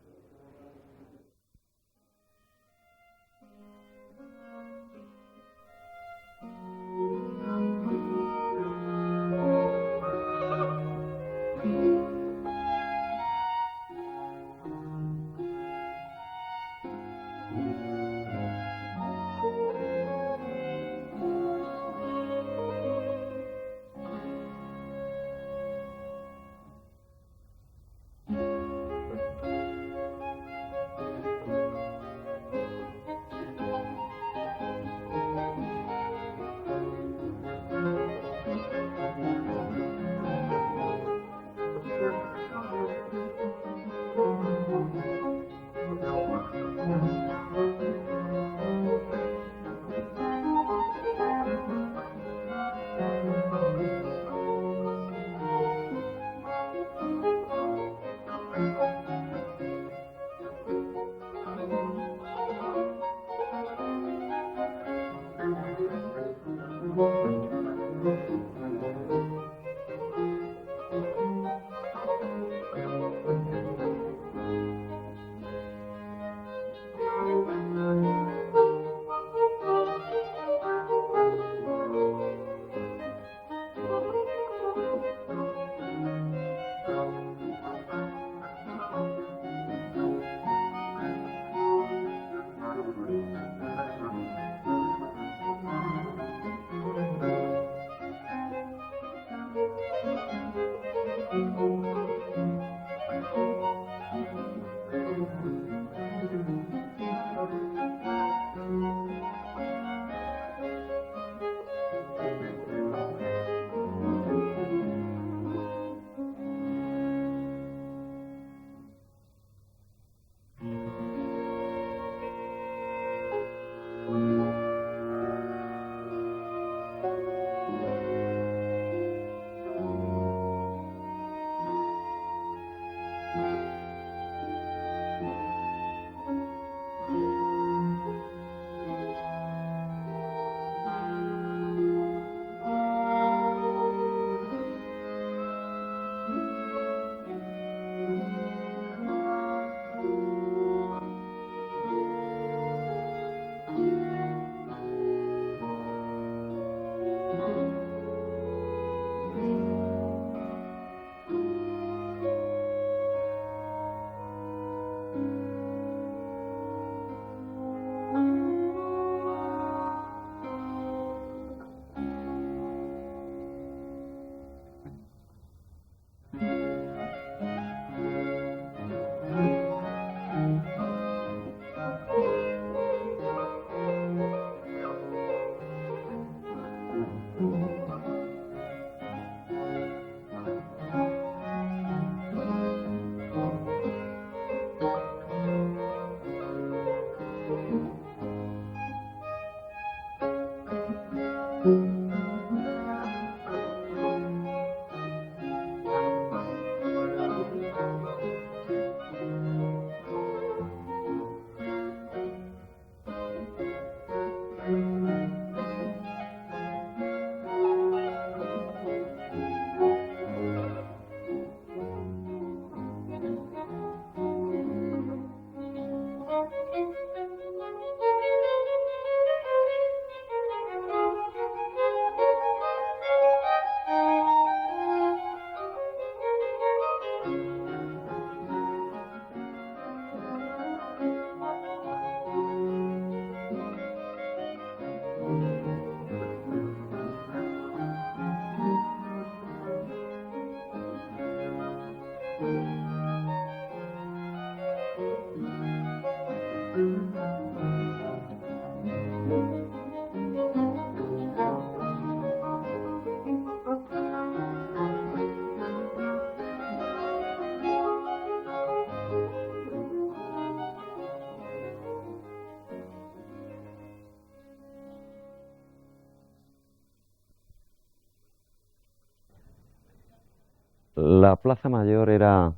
La Plaza Mayor era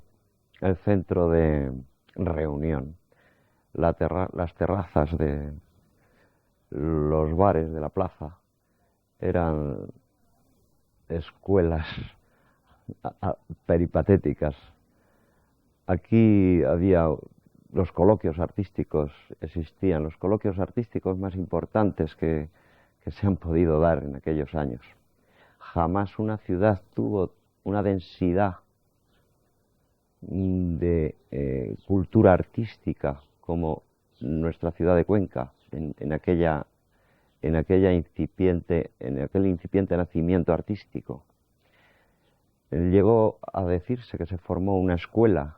el centro de reunión. Las terrazas de los bares de la plaza eran escuelas peripatéticas. Aquí había los coloquios artísticos, existían los coloquios artísticos más importantes que se han podido dar en aquellos años. Jamás una ciudad tuvo una densidad de cultura artística como nuestra ciudad de Cuenca en aquel incipiente nacimiento artístico. Llegó a decirse que se formó una escuela,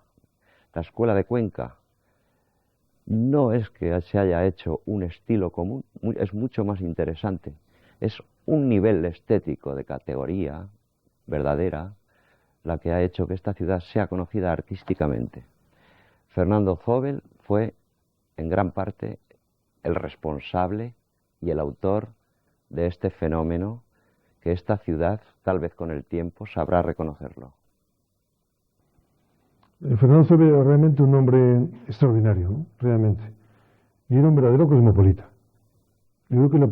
la Escuela de Cuenca. No es que se haya hecho un estilo común, es mucho más interesante. Es un nivel estético de categoría verdadera la que ha hecho que esta ciudad sea conocida artísticamente. Fernando Zóbel fue, en gran parte, el responsable y el autor de este fenómeno que esta ciudad, tal vez con el tiempo, sabrá reconocerlo. Fernando Zóbel era realmente un hombre extraordinario, ¿no? Realmente. Y era un verdadero cosmopolita. Yo creo que le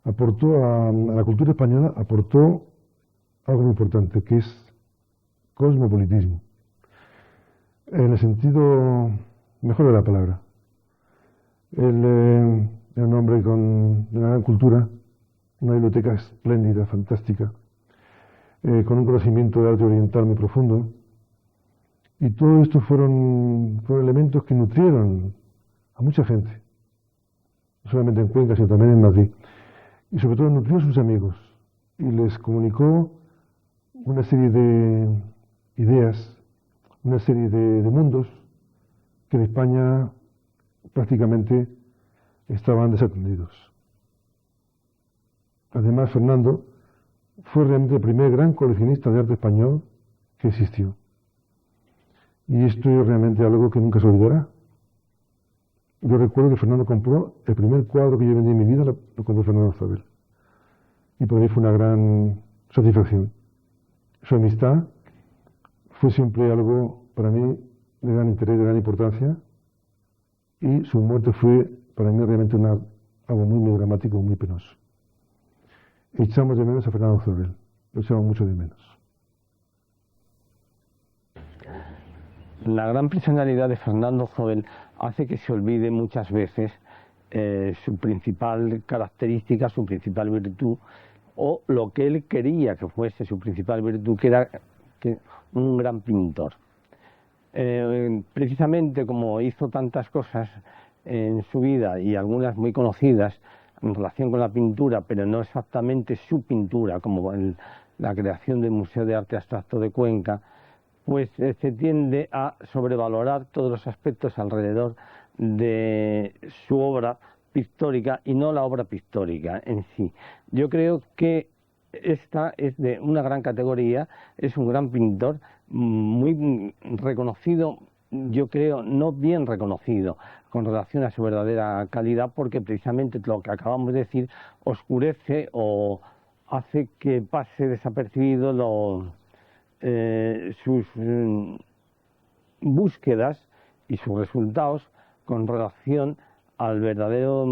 aportó a la cultura española, aportó algo muy importante, que es cosmopolitismo. En el sentido mejor de la palabra. Él era un hombre con una gran cultura, una biblioteca espléndida, fantástica, con un conocimiento de arte oriental muy profundo. Y todo esto fueron elementos que nutrieron a mucha gente, no solamente en Cuenca, sino también en Madrid. Y sobre todo nutrió a sus amigos y les comunicó una serie de ideas, una serie de mundos que en España prácticamente estaban desatendidos. Además, Fernando fue realmente el primer gran coleccionista de arte español que existió. Y esto es realmente algo que nunca se olvidará. Yo recuerdo que Fernando compró el primer cuadro que yo vendí en mi vida, lo compró Fernando Zóbel. Y para mí fue una gran satisfacción. Su amistad fue siempre algo para mí de gran interés, de gran importancia. Y su muerte fue para mí realmente algo muy, muy dramático, muy penoso. Echamos de menos a Fernando Zóbel. Lo echamos mucho de menos. La gran personalidad de Fernando Zóbel hace que se olvide muchas veces su principal característica, su principal virtud, o lo que él quería que fuese su principal virtud, que era un gran pintor. Precisamente como hizo tantas cosas en su vida, y algunas muy conocidas en relación con la pintura, pero no exactamente su pintura, como la creación del Museo de Arte Abstracto de Cuenca, pues se tiende a sobrevalorar todos los aspectos alrededor de su obra pictórica y no la obra pictórica en sí. Yo creo que esta es de una gran categoría, es un gran pintor, muy reconocido, yo creo, no bien reconocido con relación a su verdadera calidad, porque precisamente lo que acabamos de decir oscurece o hace que pase desapercibido sus búsquedas y sus resultados con relación al verdadero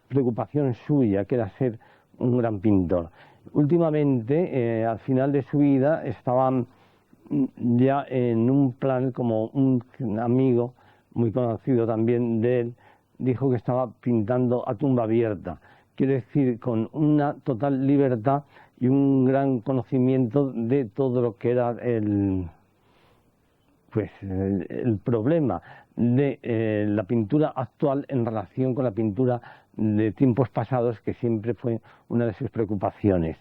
preocupación suya, que era ser un gran pintor. Últimamente, al final de su vida, estaba ya en un plan, como un amigo muy conocido también de él, dijo que estaba pintando a tumba abierta. Quiere decir, con una total libertad y un gran conocimiento de todo lo que era el problema de la pintura actual en relación con la pintura de tiempos pasados, que siempre fue una de sus preocupaciones.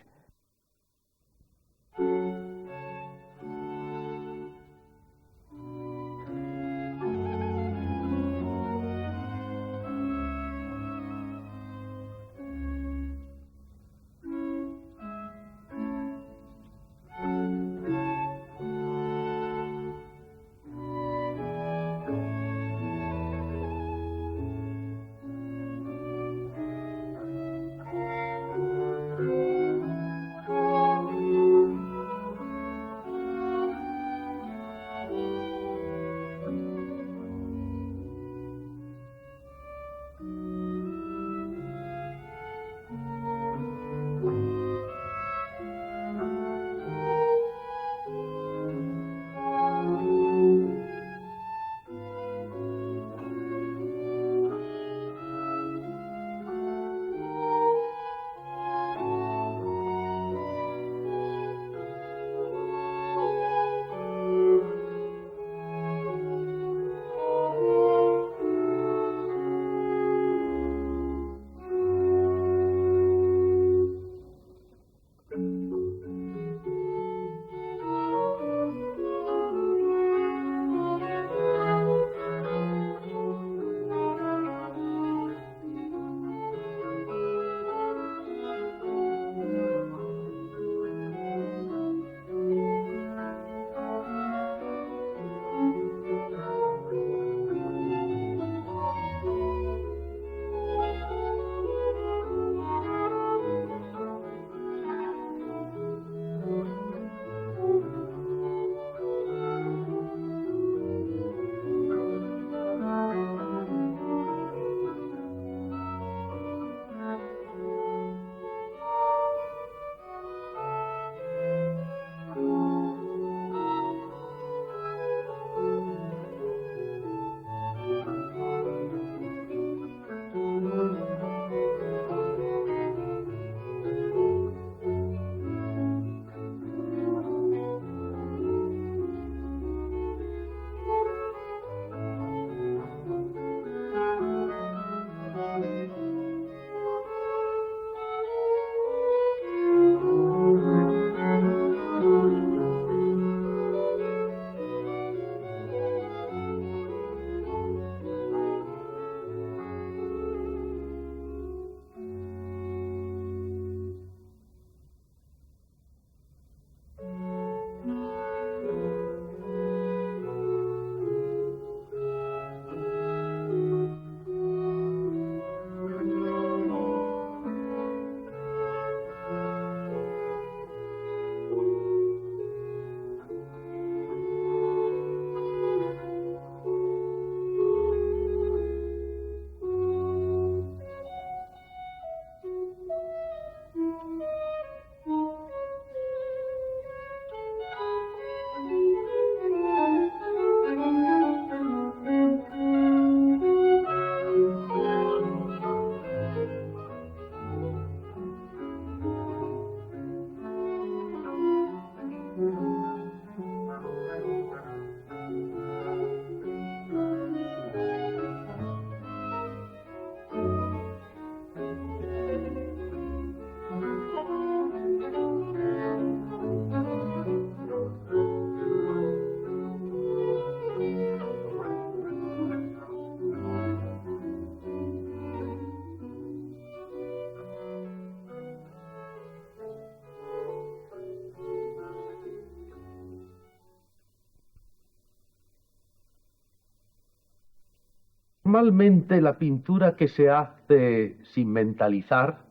Normalmente la pintura que se hace sin mentalizar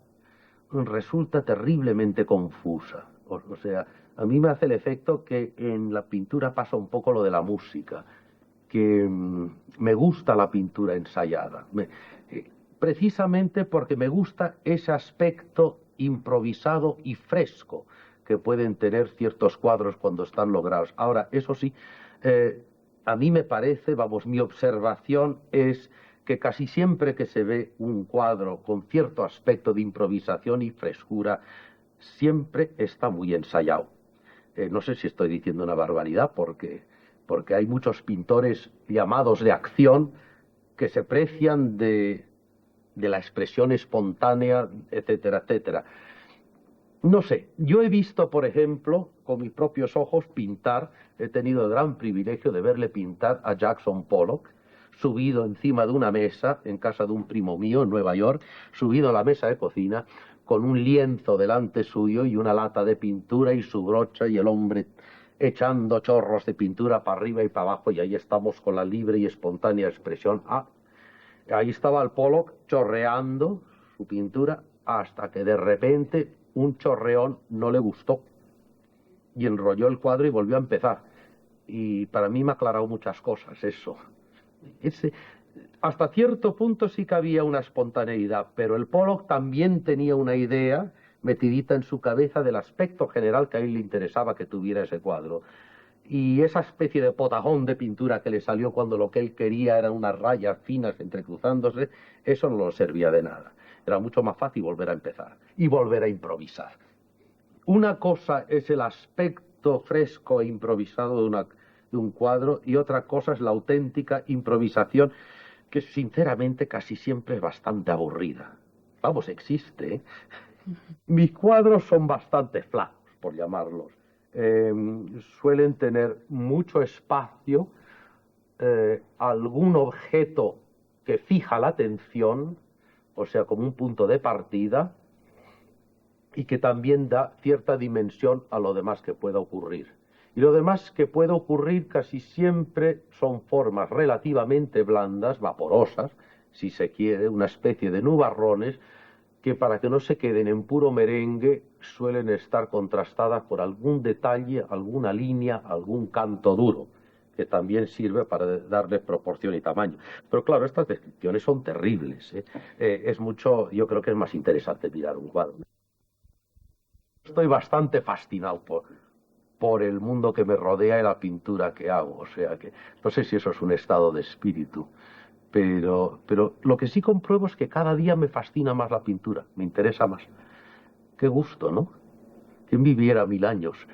resulta terriblemente confusa. O sea, a mí me hace el efecto que en la pintura pasa un poco lo de la música, que me gusta la pintura ensayada, precisamente porque me gusta ese aspecto improvisado y fresco que pueden tener ciertos cuadros cuando están logrados. Ahora, eso sí, a mí me parece, vamos, mi observación es que casi siempre que se ve un cuadro con cierto aspecto de improvisación y frescura, siempre está muy ensayado. No sé si estoy diciendo una barbaridad, porque hay muchos pintores llamados de acción que se precian de la expresión espontánea, etcétera, etcétera. No sé, yo he visto, por ejemplo, con mis propios ojos pintar, he tenido el gran privilegio de verle pintar a Jackson Pollock, subido encima de una mesa en casa de un primo mío en Nueva York, subido a la mesa de cocina, con un lienzo delante suyo y una lata de pintura y su brocha y el hombre echando chorros de pintura para arriba y para abajo, y ahí estamos con la libre y espontánea expresión. Ahí estaba el Pollock chorreando su pintura hasta que de repente un chorreón no le gustó y enrolló el cuadro y volvió a empezar. Y para mí me ha aclarado muchas cosas eso. Hasta cierto punto sí que había una espontaneidad, pero el Pollock también tenía una idea metidita en su cabeza del aspecto general que a él le interesaba que tuviera ese cuadro. Y esa especie de potajón de pintura que le salió cuando lo que él quería eran unas rayas finas entrecruzándose, eso no le servía de nada. Era mucho más fácil volver a empezar y volver a improvisar. Una cosa es el aspecto fresco e improvisado de un cuadro, y otra cosa es la auténtica improvisación, que sinceramente casi siempre es bastante aburrida. Vamos, existe, ¿eh? Mis cuadros son bastante flacos, por llamarlos. Suelen tener mucho espacio, algún objeto que fija la atención, o sea, como un punto de partida, y que también da cierta dimensión a lo demás que pueda ocurrir. Y lo demás que puede ocurrir casi siempre son formas relativamente blandas, vaporosas, si se quiere, una especie de nubarrones, que para que no se queden en puro merengue suelen estar contrastadas por algún detalle, alguna línea, algún canto duro, que también sirve para darle proporción y tamaño. Pero claro, estas descripciones son terribles, ¿eh? Yo creo que es más interesante mirar un cuadro. Estoy bastante fascinado por el mundo que me rodea y la pintura que hago, o sea que no sé si eso es un estado de espíritu, pero lo que sí compruebo es que cada día me fascina más la pintura, me interesa más. Qué gusto, ¿no? ¿Quién viviera 1000 años?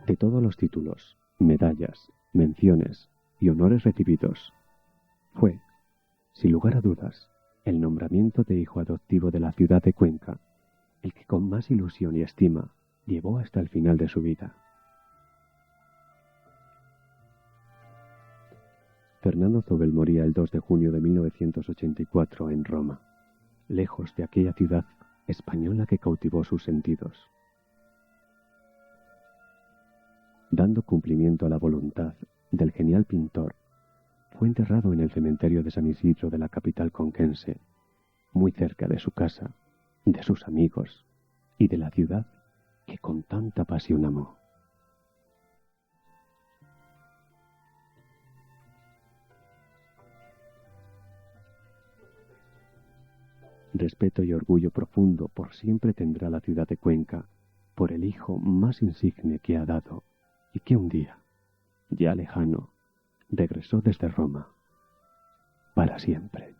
De todos los títulos, medallas, menciones y honores recibidos, fue, sin lugar a dudas, el nombramiento de hijo adoptivo de la ciudad de Cuenca, el que con más ilusión y estima llevó hasta el final de su vida. Fernando Zobel moría el 2 de junio de 1984 en Roma, lejos de aquella ciudad española que cautivó sus sentidos. Dando cumplimiento a la voluntad del genial pintor, fue enterrado en el cementerio de San Isidro de la capital conquense, muy cerca de su casa, de sus amigos y de la ciudad que con tanta pasión amó. Respeto y orgullo profundo por siempre tendrá la ciudad de Cuenca por el hijo más insigne que ha dado y que un día, ya lejano, regresó desde Roma para siempre.